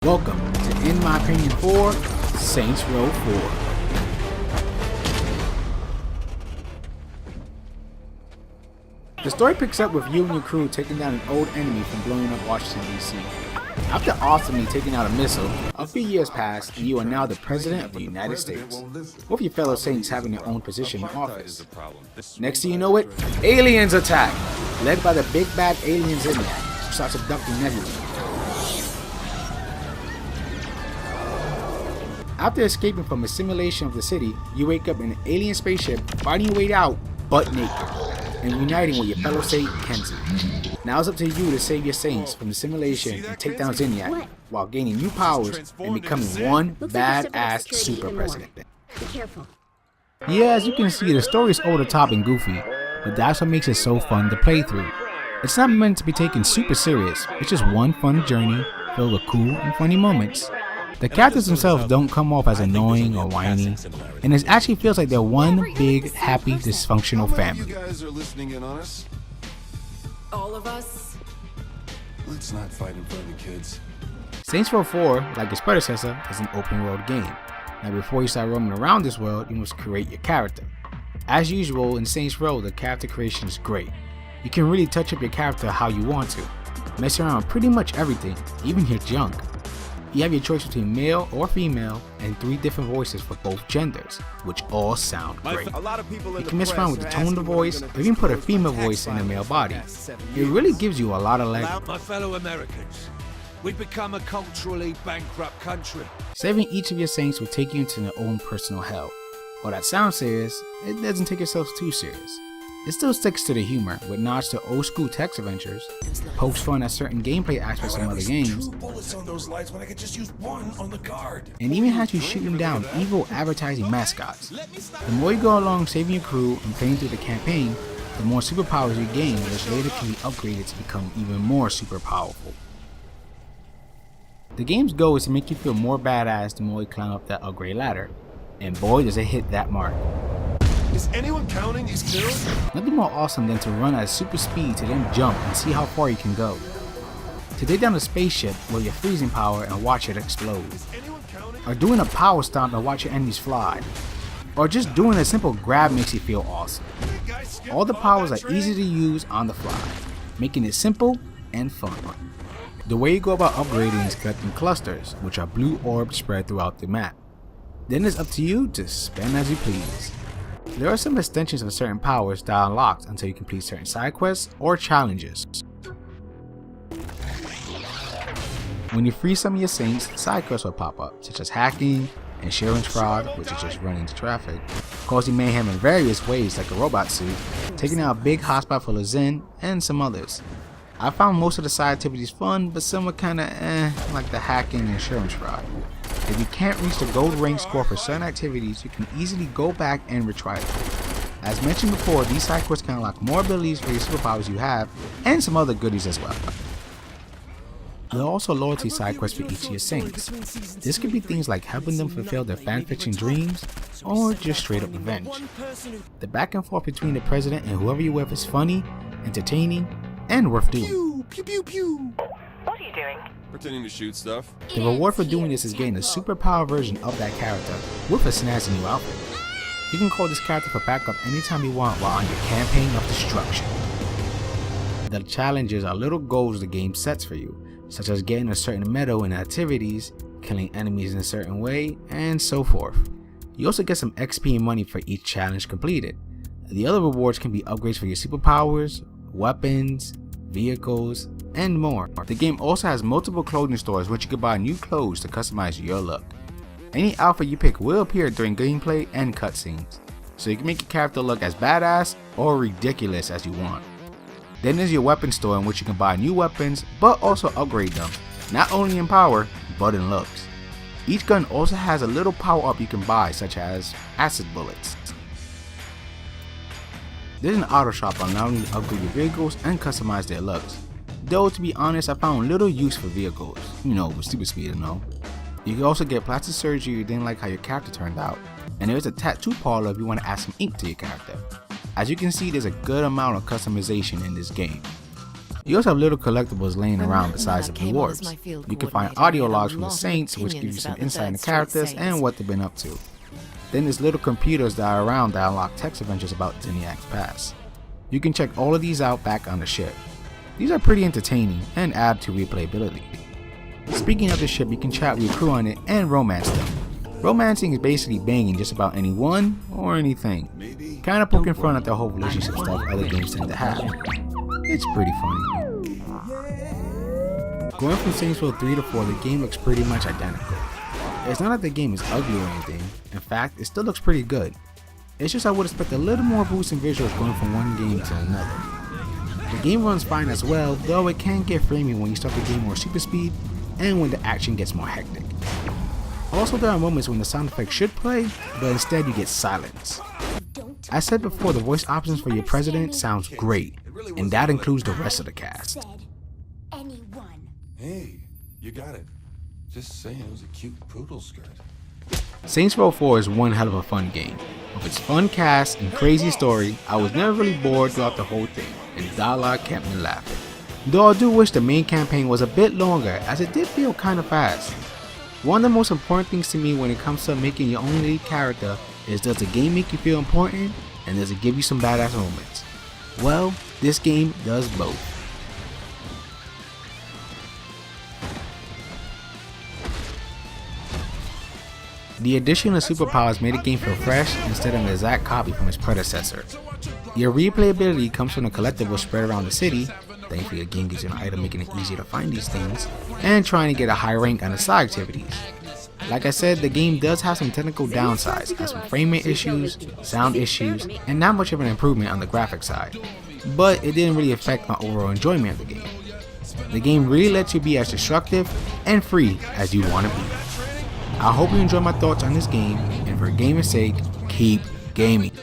Welcome to In My Opinion 4, Saints Row 4. The story picks up with you and your crew taking down an old enemy from blowing up Washington, D.C. After awesomely taking out a missile, a few years pass and you are now the President of the United States, with your fellow Saints having their own position in office. Next thing you know it, aliens attack, led by the big bad alien Zodiac, who starts abducting everyone. After escaping from a simulation of the city, you wake up in an alien spaceship, fighting your way out, butt naked, and uniting with your fellow Saint, Kenzie. Now it's up to you to save your Saints from the simulation and take down Zodiac, while gaining new powers and becoming one badass super president. Be careful. Yeah, as you can see, the story is over the top and goofy, but that's what makes it so fun to play through. It's not meant to be taken super serious, it's just one fun journey filled with cool and funny moments. The characters themselves don't come off as annoying or whiny, and it actually feels like they're one big, happy, dysfunctional family. You guys are listening in on us? All of us? Let's not fight in front of the kids. Saints Row 4, like its predecessor, is an open world game. Now before you start roaming around this world, you must create your character. As usual in Saints Row, the character creation is great. You can really touch up your character how you want to, mess around with pretty much everything, even your junk. You have your choice between male or female and 3 different voices for both genders, which all sound great. You can mess around with the tone of the voice, or even put a female voice in a male body. It really gives you a lot of legs. My fellow Americans, we've become a culturally bankrupt country. Saving each of your Saints will take you into their own personal hell. While that sounds serious, it doesn't take itself too serious. It still sticks to the humor, with nods to old school text adventures, pokes fun at certain gameplay aspects from other games, and even has you shooting down evil advertising mascots. The more you go along saving your crew and playing through the campaign, the more superpowers you gain, which later can be upgraded to become even more super powerful. The game's goal is to make you feel more badass the more you climb up that upgrade ladder, and boy does it hit that mark. Is anyone counting these kills? Nothing more awesome than to run at super speed to then jump and see how far you can go. To take down a spaceship with your freezing power and watch it explode. Or doing a power stomp and watch your enemies fly. Or just doing a simple grab makes you feel awesome. All the powers are easy to use on the fly, making it simple and fun. The way you go about upgrading is collecting clusters, which are blue orbs spread throughout the map. Then it's up to you to spend as you please. There are some extensions of certain powers that are unlocked until you complete certain side quests or challenges. When you free some of your Saints, side quests will pop up, such as hacking, insurance fraud, which is just running into traffic, causing mayhem in various ways like a robot suit, taking out a big hotspot full of Zen, and some others. I found most of the side activities fun, but some were kinda like the hacking and insurance fraud. If you can't reach the gold rank score for certain activities, you can easily go back and retry them. As mentioned before, these side quests can unlock more abilities for your superpowers you have, and some other goodies as well. There are also loyalty side quests for each of your Saints. This could be things like helping them fulfill their fanfiction dreams, or just straight up revenge. The back and forth between the president and whoever you're with is funny, entertaining, and worth doing. Pew pew pew. What are you doing? Pretending to shoot stuff. The reward for doing this is getting a superpower version of that character with a snazzy new outfit. You can call this character for backup anytime you want while on your campaign of destruction. The challenges are little goals the game sets for you, such as getting a certain medal in activities, killing enemies in a certain way, and so forth. You also get some XP and money for each challenge completed. The other rewards can be upgrades for your superpowers, weapons, vehicles, and more. The game also has multiple clothing stores which you can buy new clothes to customize your look. Any outfit you pick will appear during gameplay and cutscenes, so you can make your character look as badass or ridiculous as you want. Then there's your weapon store in which you can buy new weapons but also upgrade them, not only in power but in looks. Each gun also has a little power up you can buy, such as acid bullets. There's an auto shop allowing you to upgrade your vehicles and customize their looks. Though to be honest, I found little use for vehicles, with stupid speed and all. You can also get plastic surgery if you didn't like how your character turned out, and there's a tattoo parlor if you want to add some ink to your character. As you can see, there's a good amount of customization in this game. You also have little collectibles laying around besides the blue orbs. You can find audio logs from the Saints, which give you some insight into characters and what they've been up to. Then there's little computers that are around that unlock text adventures about Zinniac's past. You can check all of these out back on the ship. These are pretty entertaining and add to replayability. Speaking of the ship, you can chat with your crew on it and romance them. Romancing is basically banging just about anyone or anything. Kinda poking fun at the whole relationship stuff other games tend to have. It's pretty funny. Going from Saints Row 3 to 4, the game looks pretty much identical. It's not that the game is ugly or anything. In fact, it still looks pretty good. It's just I would expect a little more boost in visuals going from one game to another. The game runs fine as well, though it can get framey when you start the game more super speed and when the action gets more hectic. Also, there are moments when the sound effects should play, but instead you get silence. I said before, the voice options for your president sounds great, and that includes the rest of the cast. Hey, you got it. Just saying it was a cute poodle skirt. Saints Row 4 is one hell of a fun game. With its fun cast and crazy story, I was never really bored throughout the whole thing, and the dialogue kept me laughing. Though I do wish the main campaign was a bit longer, as it did feel kinda fast. One of the most important things to me when it comes to making your own lead character is, does the game make you feel important, and does it give you some badass moments? Well, this game does both. The addition of superpowers made the game feel fresh instead of an exact copy from its predecessor. Your replayability comes from the collectibles spread around the city, thankfully the game gives you an item making it easier to find these things, and trying to get a high rank on the side activities. Like I said, the game does have some technical downsides, has some frame rate issues, sound issues, and not much of an improvement on the graphic side, but it didn't really affect my overall enjoyment of the game. The game really lets you be as destructive and free as you want to be. I hope you enjoy my thoughts on this game, and for gaming's sake, keep gaming.